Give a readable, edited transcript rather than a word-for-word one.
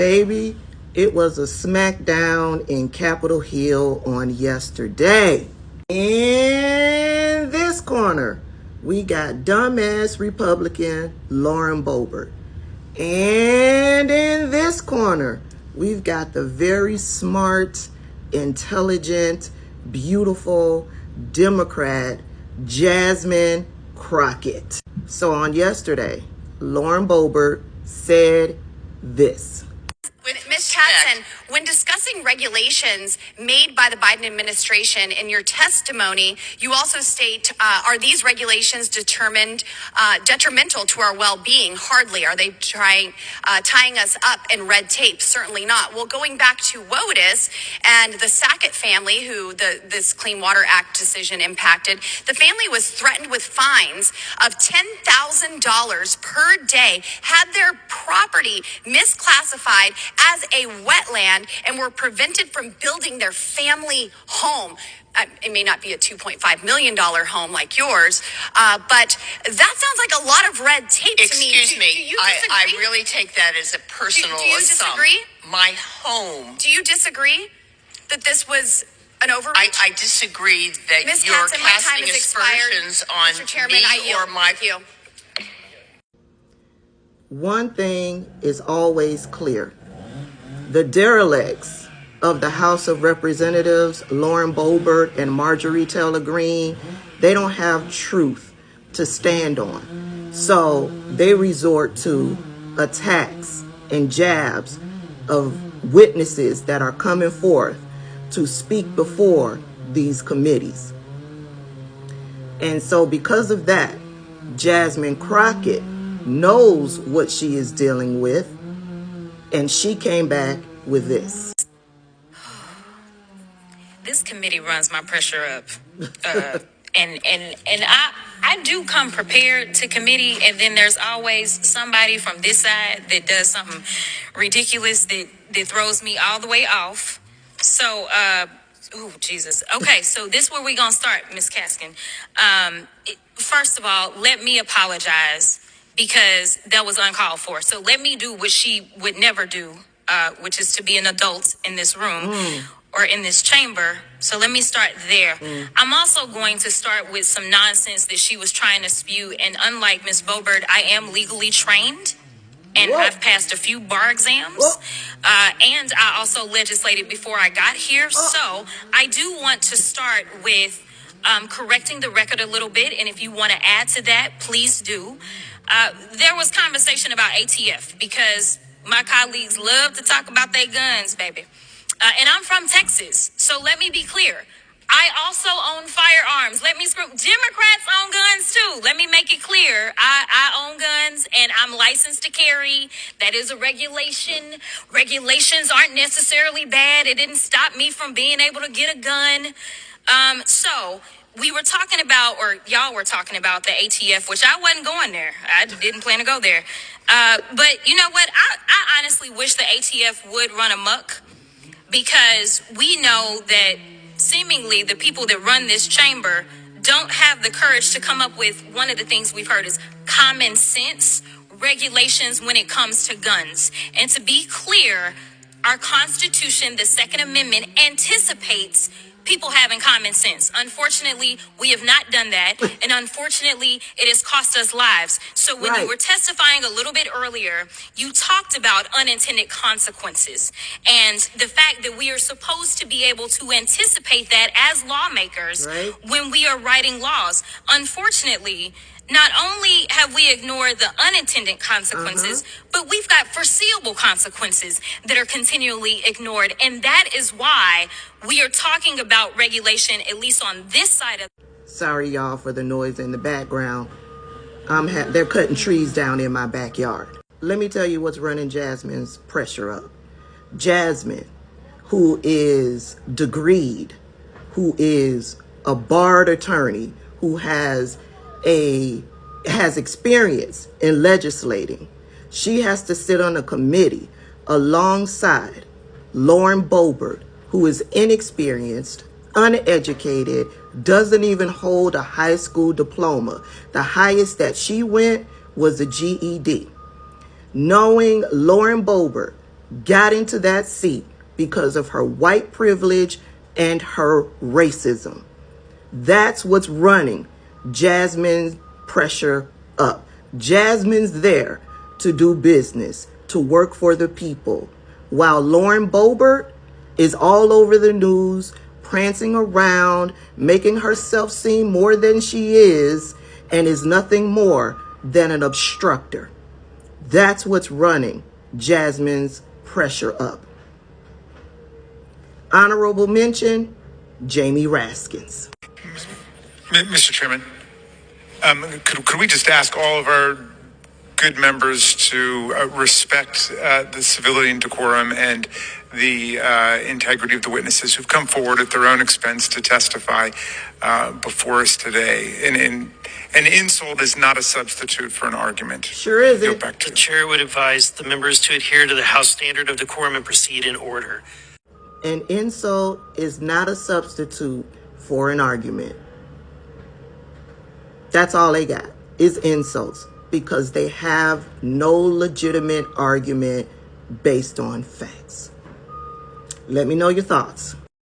Baby, it was a smackdown in Capitol Hill on yesterday. In this corner, we got dumbass Republican Lauren Boebert. And in this corner, we've got the very smart, intelligent, beautiful Democrat Jasmine Crockett. So on yesterday, Lauren Boebert said this. Ms. Katzen, when discussing regulations made by the Biden administration in your testimony, you also state, are these regulations determined detrimental to our well-being? Hardly. Are they tying us up in red tape? Certainly not. Well, going back to WOTUS and the Sackett family, who this Clean Water Act decision impacted, the family was threatened with fines of $10,000 per day, had their property misclassified as a wetland, and were prevented from building their family home. It may not be a $2.5 million home like yours, but that sounds like a lot of red tape to me. Excuse me. Do you disagree? I really take that as a personal Do you disagree? My home. Do you disagree that this was an overreach? I disagree that Ms. you're Katzen, my time casting has expired. aspersions on Mr. Chairman, me I yield. or my... Thank you. One thing is always clear. The derelicts of the House of Representatives, Lauren Boebert and Marjorie Taylor Greene, they don't have truth to stand on. So they resort to attacks and jabs of witnesses that are coming forth to speak before these committees. And so because of that, Jasmine Crockett knows what she is dealing with, and she came back with this. This committee runs my pressure up. And I do come prepared to committee, and then there's always somebody from this side that does something ridiculous that throws me all the way off. So, oh, Jesus. Okay, so this is where we're going to start, Ms. Kaskin. First of all, let me apologize because that was uncalled for. So let me do what she would never do, which is to be an adult in this room or in this chamber. So let me start there. I'm also going to start with some nonsense that she was trying to spew. And unlike Ms. Boebert, I am legally trained. And I've passed a few bar exams. And I also legislated before I got here. So I do want to start with correcting the record a little bit. And if you want to add to that, please do. There was conversation about ATF because my colleagues love to talk about their guns, baby. And I'm from Texas. So let me be clear. I also own firearms. Let me scream. Democrats own guns too. Let me make it clear. I own guns and I'm licensed to carry. That is a regulation. Regulations aren't necessarily bad. It didn't stop me from being able to get a gun. So we were talking about, or y'all were talking about the ATF, which I wasn't going there. I didn't plan to go there. But you know what? I honestly wish the ATF would run amok, because we know that seemingly the people that run this chamber don't have the courage to come up with one of the things we've heard is common sense regulations when it comes to guns. And to be clear, our Constitution, the Second Amendment, anticipates people having common sense. Unfortunately, we have not done that. And unfortunately, it has cost us lives. So when you were testifying a little bit earlier, you talked about unintended consequences and the fact that we are supposed to be able to anticipate that as lawmakers when we are writing laws. Unfortunately, not only have we ignored the unintended consequences, but we've got foreseeable consequences that are continually ignored. And that is why we are talking about regulation, at least on this side of... Sorry, y'all, for the noise in the background. They're cutting trees down in my backyard. Let me tell you what's running Jasmine's pressure up. Jasmine, who is degreed, who is a barred attorney, who has experience in legislating. She has to sit on a committee alongside Lauren Boebert, who is inexperienced, uneducated, doesn't even hold a high school diploma. The highest that she went was a GED. Knowing Lauren Boebert, got into that seat because of her white privilege and her racism. That's what's running Jasmine's pressure up. Jasmine's there to do business, to work for the people, while Lauren Boebert is all over the news, prancing around, making herself seem more than she is, and is nothing more than an obstructor. That's what's running Jasmine's pressure up. Honorable mention, Jamie Raskins. Mr. Chairman, could we just ask all of our good members to respect the civility and decorum and the integrity of the witnesses who've come forward at their own expense to testify before us today? And an insult is not a substitute for an argument. Sure isn't. The chair would advise the members to adhere to the House standard of decorum and proceed in order. An insult is not a substitute for an argument. That's all they got is insults, because they have no legitimate argument based on facts. Let me know your thoughts.